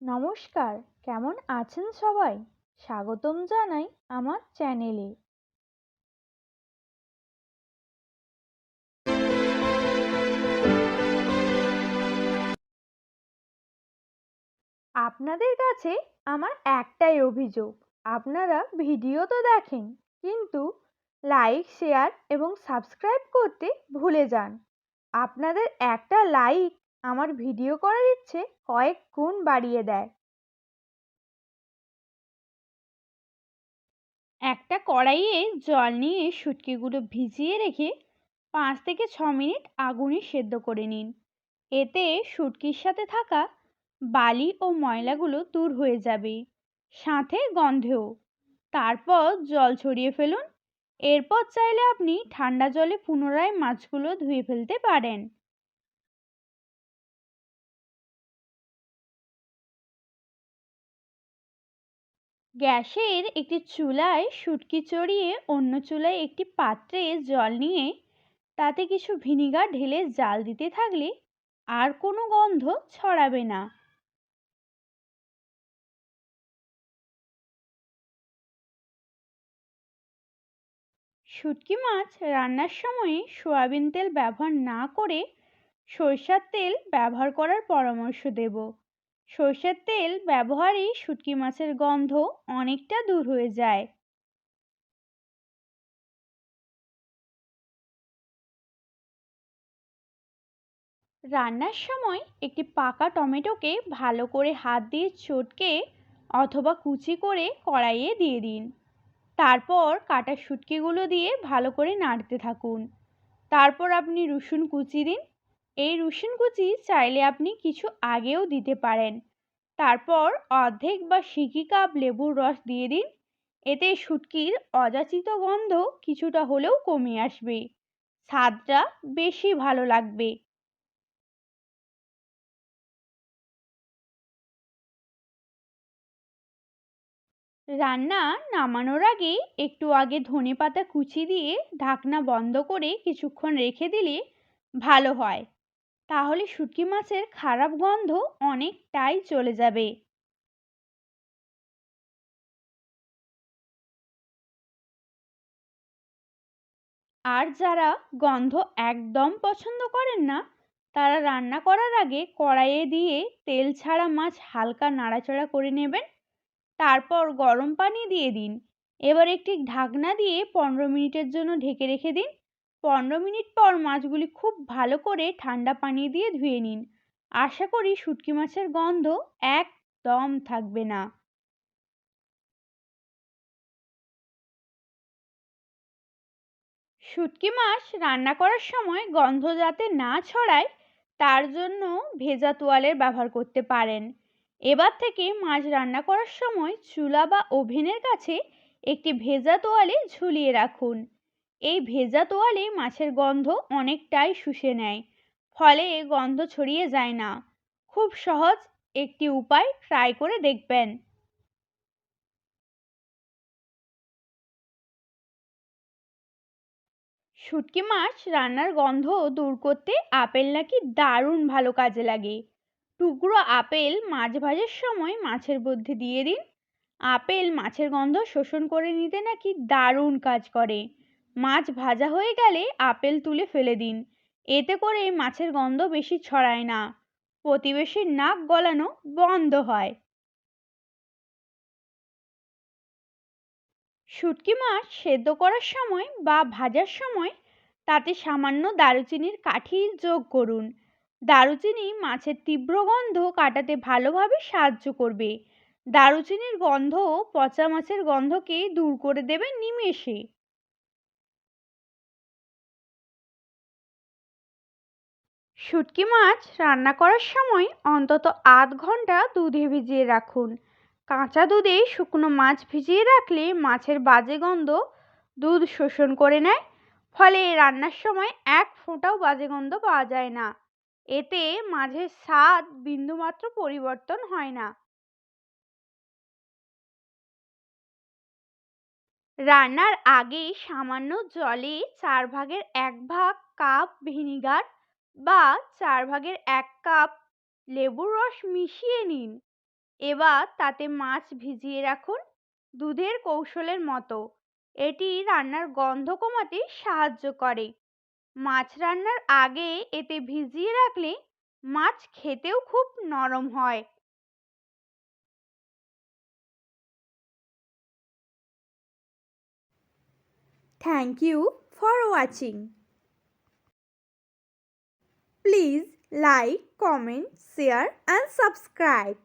নমস্কার, কেমন আছেন সবাই? স্বাগতম জানাই আমার চ্যানেলে। আপনাদের কাছে আমার একটাই অভিযোগ, আপনারা ভিডিও তো দেখেন, কিন্তু লাইক, শেয়ার এবং সাবস্ক্রাইব করতে ভুলে যান। আপনাদের একটা লাইক আমার ভিডিও করার ইচ্ছে কয়েক গুণ বাড়িয়ে দেয়। একটা কড়াইয়ে জল নিয়ে শুটকিগুলো ভিজিয়ে রেখে 5 থেকে 6 মিনিট আগুনে সেদ্ধ করে নিন। এতে শুটকির সাথে থাকা বালি ও ময়লাগুলো দূর হয়ে যাবে, সাথে গন্ধেও। তারপর জল ছড়িয়ে ফেলুন। এরপর চাইলে আপনি ঠান্ডা জলে পুনরায় মাছগুলো ধুয়ে ফেলতে পারেন। গ্যাসের একটি চুলায় শুটকি চড়িয়ে অন্য চুলায় একটি পাত্রে জল নিয়ে তাতে কিছু ভিনিগার ঢেলে জাল দিতে থাকলে আর কোনো গন্ধ ছড়াবে না। শুটকি মাছ রান্নার সময় সয়াবিন তেল ব্যবহার না করে সরিষার তেল ব্যবহার করার পরামর্শ দেব। সরিষার তেল ব্যবহারে শুটকি মাছের গন্ধ অনেকটা দূর হয়ে যায়। রান্নার সময় একটি পাকা টমেটোকে ভালো করে হাত দিয়ে চটকে অথবা কুচি করে কড়াইয়ে দিয়ে দিন। তারপর কাটা শুটকিগুলো দিয়ে ভালো করে নাড়তে থাকুন। তারপর আপনি রসুন কুচি দিন। এই রসুন কুচি চাইলে আপনি কিছু আগেও দিতে পারেন। তারপর অর্ধেক বা সিকি কাপ লেবুর রস দিয়ে দিন। এতে শুটকির অযাচিত গন্ধ কিছুটা হলেও কমে আসবে, স্বাদটা বেশি ভালো লাগবে। রান্না নামানোর আগে একটু আগে ধনেপাতা কুচি দিয়ে ঢাকনা বন্ধ করে কিছুক্ষণ রেখে দিলে ভালো হয়। তাহলে শুটকি মাছের খারাপ গন্ধ অনেকটাই চলে যাবে। আর যারা গন্ধ একদম পছন্দ করেন না, তারা রান্না করার আগে কড়াইয়ে দিয়ে তেল ছাড়া মাছ হালকা নাড়াচাড়া করে নেবেন। তারপর গরম পানি দিয়ে দিন। এবার একটি ঢাকনা দিয়ে 15 মিনিটের জন্য ঢেকে রেখে দিন। 15 মিনিট পর মাছগুলি খুব ভালো করে ঠান্ডা পানি দিয়ে ধুয়ে নিন। আশা করি শুটকি মাছের গন্ধ একদম থাকবে না। শুটকি মাছ রান্না করার সময় গন্ধ যাতে না ছড়ায়, তার জন্য ভেজা তোয়ালের ব্যবহার করতে পারেন। এবার থেকে মাছ রান্না করার সময় চুলা বা ওভেনের কাছে একটি ভেজা তোয়ালে ঝুলিয়ে রাখুন। এই ভেজা তোয়ালে মাছের গন্ধ অনেকটাই শুষে নেয়, ফলে গন্ধ ছড়িয়ে যায় না। খুব সহজ একটি উপায়, ট্রাই করে দেখবেন। শুটকি মাছ রান্নার গন্ধ দূর করতে আপেল নাকি দারুণ ভালো কাজে লাগে। টুকরো আপেল মাছ ভাজার সময় মাছের মধ্যে দিয়ে দিন। আপেল মাছের গন্ধ শোষণ করে নিতে নাকি দারুণ কাজ করে। মাছ ভাজা হয়ে গেলে আপেল তুলে ফেলে দিন। এতে করে মাছের গন্ধ বেশি ছড়ায় না, প্রতিবেশীর নাক গলানো বন্ধ হয়। শুটকি মাছ সেদ্ধ করার সময় বা ভাজার সময় তাতে সামান্য দারুচিনির কাঠি যোগ করুন। দারুচিনি মাছের তীব্র গন্ধ কাটাতে ভালোভাবে সাহায্য করবে। দারুচিনির গন্ধ পচা মাছের গন্ধকে দূর করে দেবে নিমেষে। শুটকি মাছ রান্না করার সময় অন্তত আধ ঘন্টা দুধে ভিজিয়ে রাখুন। কাঁচা দুধে শুকনো মাছ ভিজিয়ে রাখলে মাছের বাজে গন্ধ দুধ শোষণ করে নেয়, ফলে রান্নার সময় এক ফোঁটাও বাজে গন্ধ পাওয়া যায় না। এতে মাছের স্বাদ বিন্দুমাত্র পরিবর্তন হয় না। রান্নার আগে সামান্য জলে 1/4 কাপ ভিনিগার বা 1/4 কাপ লেবুর রস মিশিয়ে নিন। এবার তাতে মাছ ভিজিয়ে রাখুন দুধের কৌশলের মতো। এটি রান্নার গন্ধ কমাতে সাহায্য করে। মাছ রান্নার আগে এতে ভিজিয়ে রাখলে মাছ খেতেও খুব নরম হয়। Thank you for watching. Please like, comment, share and subscribe.